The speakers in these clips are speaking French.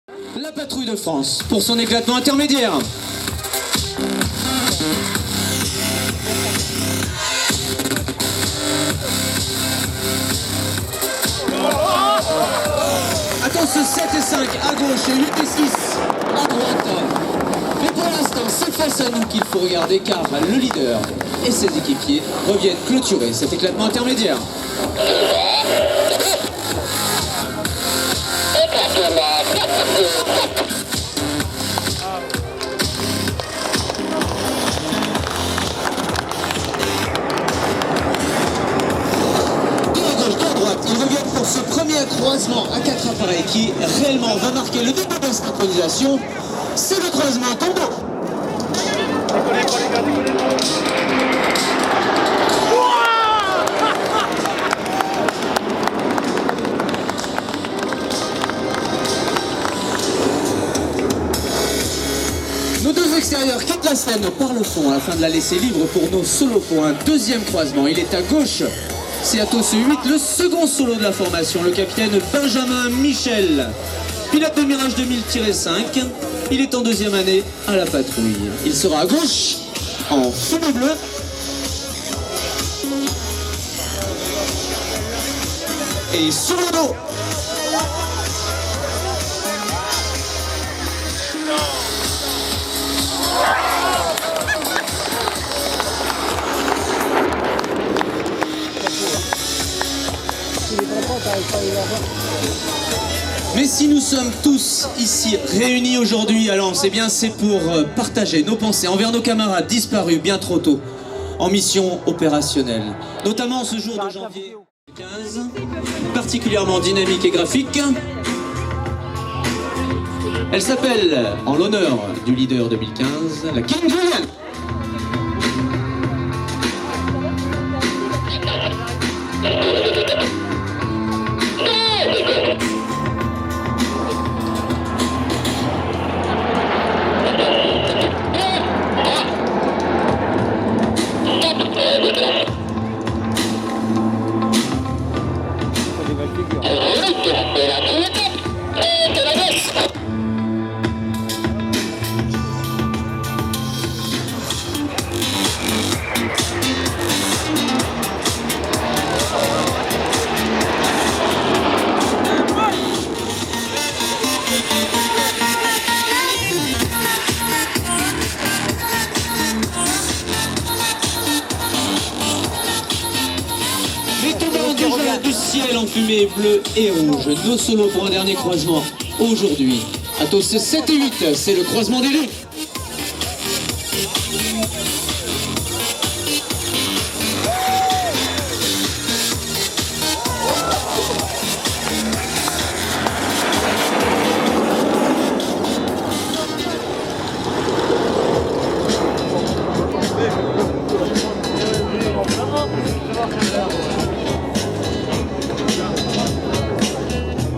La patrouille de France pour son éclatement intermédiaire. Attention, 7 et 5 à gauche et 8 et 6 à droite. Mais pour l'instant, c'est face à nous qu'il faut regarder car le leader et ses équipiers reviennent clôturer cet éclatement intermédiaire. Ils reviennent pour ce premier croisement à 4 appareils qui réellement va marquer le début de la synchronisation. C'est le croisement tombeau. Nos deux extérieurs quittent la scène par le fond afin de la laisser libre pour nos solos pour un deuxième croisement. Il est à gauche. C'est Atos 8, le second solo de la formation, le capitaine Benjamin Michel. Pilote de Mirage 2000-5, il est en deuxième année à la patrouille. Il sera à gauche, en fumée bleue. Et sur le dos. Mais si nous sommes tous ici réunis aujourd'hui, alors c'est bien c'est pour partager nos pensées envers nos camarades disparus bien trop tôt en mission opérationnelle. Notamment ce jour de janvier 2015, particulièrement dynamique et graphique. Elle s'appelle, en l'honneur du leader 2015, la King Julian. Du ciel en fumée bleue et rouge. Nos solos pour un dernier croisement aujourd'hui. Atos 7 et 8, c'est le croisement des luttes.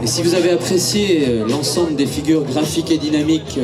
Et si vous avez apprécié l'ensemble des figures graphiques et dynamiques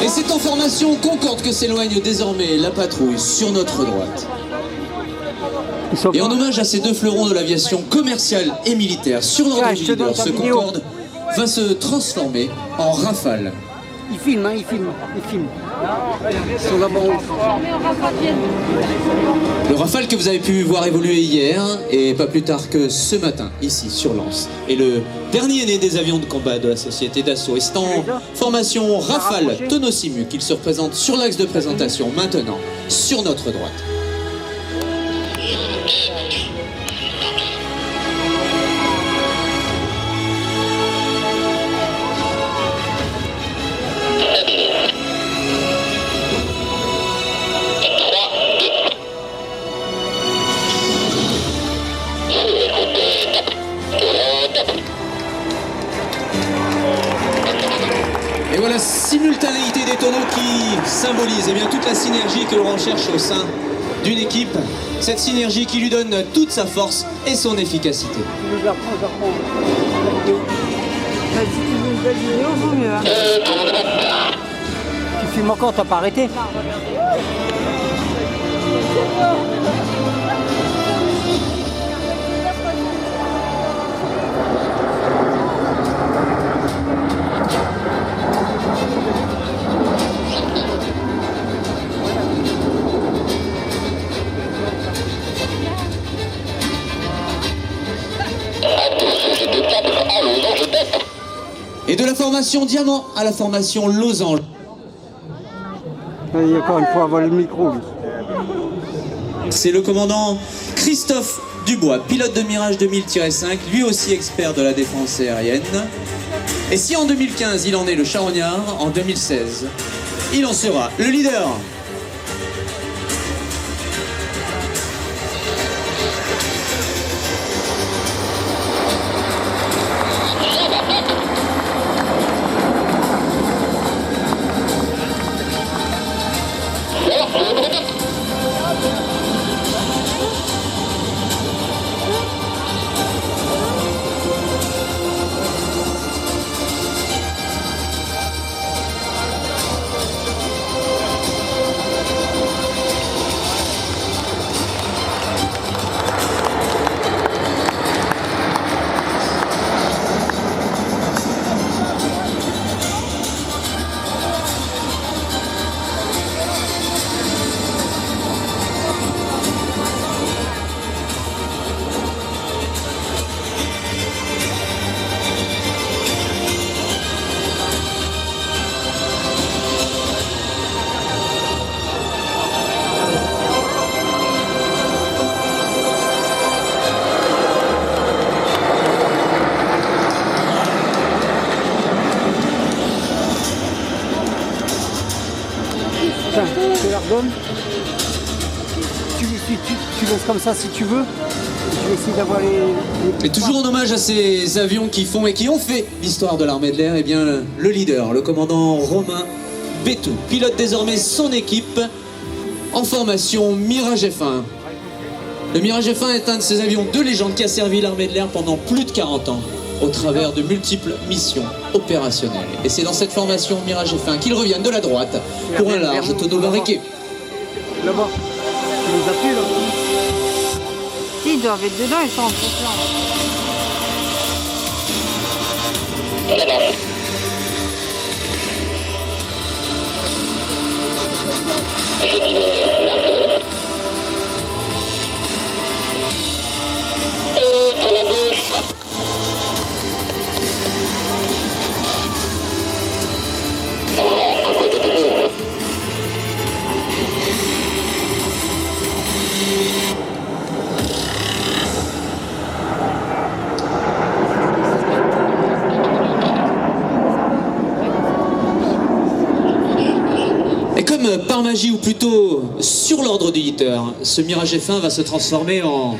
Et c'est en formation Concorde que s'éloigne désormais la patrouille sur notre droite. Et en hommage à ces deux fleurons de l'aviation commerciale et militaire, sur l'ordre du leader, ce Concorde va se transformer en Rafale. Il filme, hein, il filme. Sur la banque. Le Rafale que vous avez pu voir évoluer hier et pas plus tard que ce matin, ici sur Lens, est le dernier né des avions de combat de la société Dassault. Et c'est en formation Rafale Tonosimu qu'il se représente sur l'axe de présentation maintenant, sur notre droite. Et voilà, simultanéité des tonneaux qui symbolise eh bien, toute la synergie que l'on recherche au sein d'une équipe. Cette synergie qui lui donne toute sa force et son efficacité. Je la reprends. Si tu veux une belle vidéo, vaut mieux. Hein. Tu filmes encore, t'as pas arrêté? Et de la formation diamant à la formation losange. Il y a encore une fois avoir le micro. C'est le commandant Christophe Dubois, pilote de Mirage 2000-5, lui aussi expert de la défense aérienne. Et si en 2015 il en est le charognard, en 2016, il en sera le leader. Tiens, je te la redonne. Tu laisses comme ça si tu veux. Je vais essayer d'avoir les... Et toujours en hommage à ces avions qui font et qui ont fait l'histoire de l'armée de l'air, eh bien le leader, le commandant Romain Bétou, pilote désormais son équipe en formation Mirage F1. Le Mirage F1 est un de ces avions de légende qui a servi l'armée de l'air pendant plus de 40 ans au travers de multiples missions opérationnelles. Et c'est dans cette formation Mirage F1 qu'ils reviennent de la droite pour un large tonneau barriqué. Là-bas, tu les appuies là. Ils doivent être dedans, ils sont en confiance. Et comme par magie, ou plutôt sur l'ordre du leader, ce Mirage F1 va se transformer en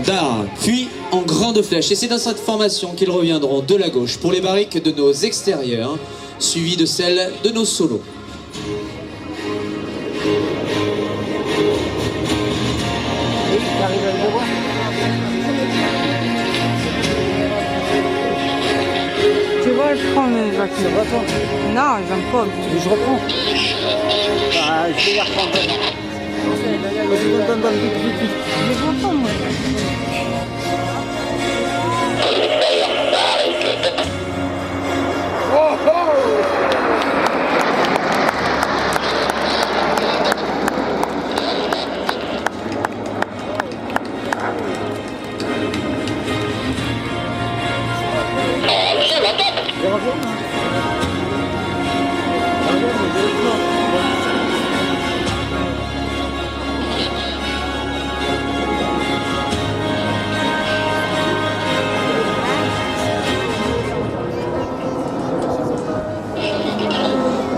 dard, puis en grande flèche. Et c'est dans cette formation qu'ils reviendront de la gauche pour les barriques de nos extérieurs, suivies de celles de nos solos. Tu vois, je prends mes vacances. Tu vois toi? Non, j'aime pas. Je reprends. Ah, je vais les reprendre. Vas-y, donne, vite. Je les vois pas, moi.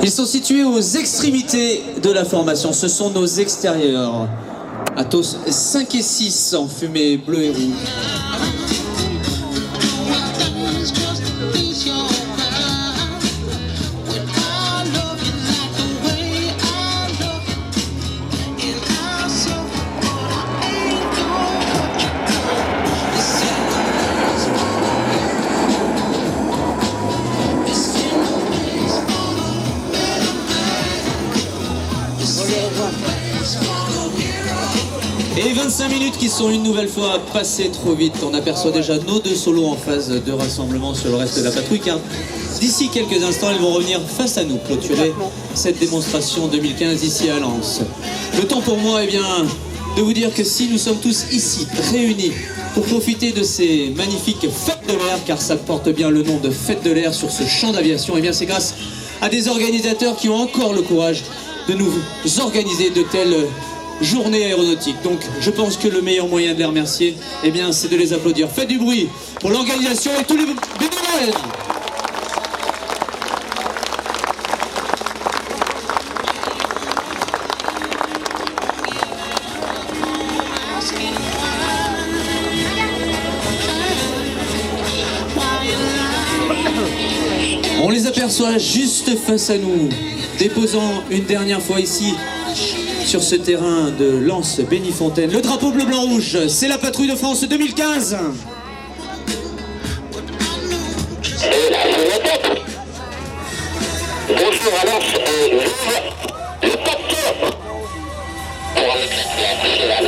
Ils sont situés aux extrémités de la formation, ce sont nos extérieurs. Athos 5 et 6 en fumée bleue et rouge. Et 25 minutes qui sont une nouvelle fois passées trop vite. On aperçoit déjà nos deux solos en phase de rassemblement sur le reste de la patrouille, car d'ici quelques instants, ils vont revenir face à nous, clôturer cette démonstration 2015 ici à Lens. Le temps pour moi, de vous dire que si nous sommes tous ici, réunis, pour profiter de ces magnifiques fêtes de l'air, car ça porte bien le nom de fêtes de l'air sur ce champ d'aviation, c'est grâce à des organisateurs qui ont encore le courage de nous organiser de telles journées aéronautiques. Donc je pense que le meilleur moyen de les remercier, c'est de les applaudir. Faites du bruit pour l'organisation et tous les bénévoles. On les aperçoit juste face à nous, déposant une dernière fois ici, sur ce terrain de Lens-Bénifontaine. Le drapeau bleu-blanc-rouge, c'est la patrouille de France 2015. Bonjour à Lens et vive le top. Pour un éclat national,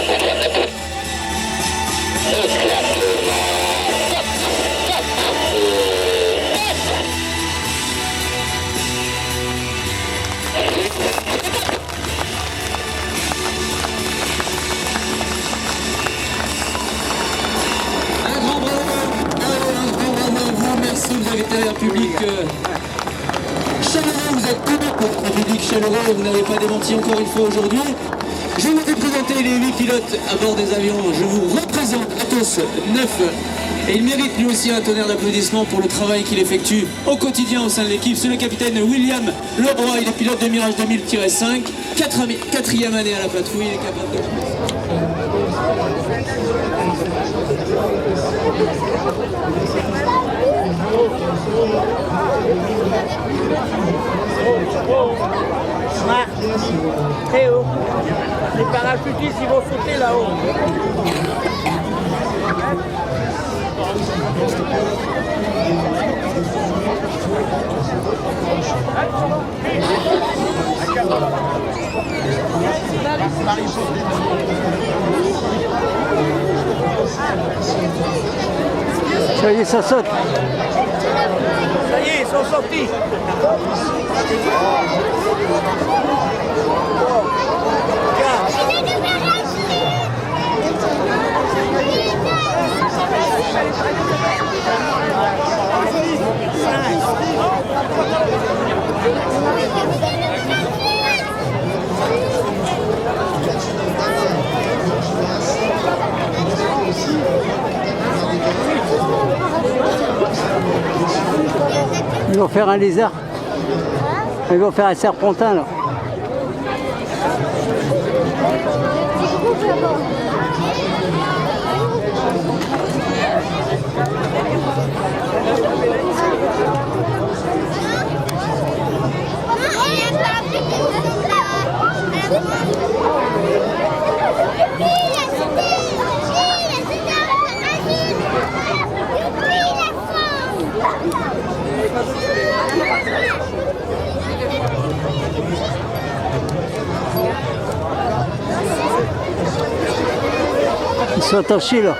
Merci, vous avez été un public chaleureux, vous êtes tout un public chaleureux, vous n'avez pas démenti encore une fois aujourd'hui. Je vais vous présenter les 8 pilotes à bord des avions. Je vous représente Athos 9 et il mérite lui aussi un tonnerre d'applaudissements pour le travail qu'il effectue au quotidien au sein de l'équipe. C'est le capitaine William Lebroy, il est pilote de Mirage 2000-5, quatrième année à la patrouille, il est capable de... Marc, Théo, les parachutistes ils vont sauter là-haut. Ça y est, ça saute. Ça y est, ils sont sortis. Ils vont faire un lézard. Ils vont faire un serpentin là. Ils sont attachés là.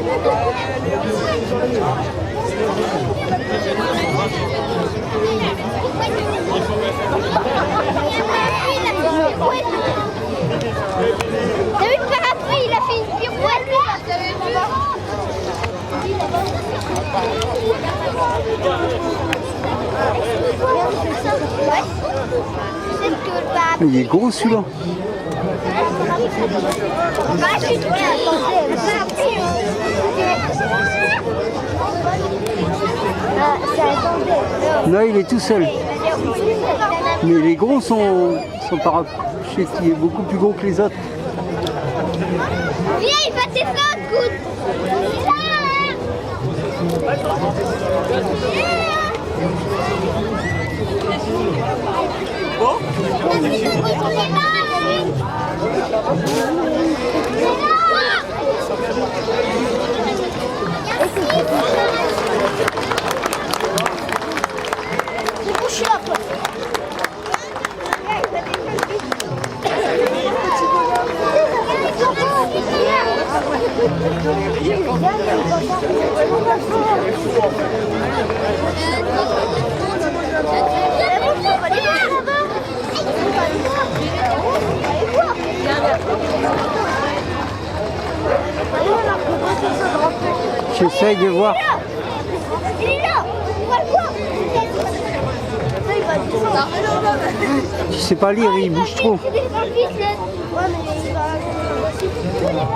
T'as vu le parapluie, il a fait une pirouette là. Il est gros celui-là. Là, il est tout seul. Mais les gros son parachute, il est beaucoup plus gros que les autres. Viens, il va te faire un coup. J'essaye de voir. Il est là, on va le voir. Je sais pas lire, il bouge trop. Non.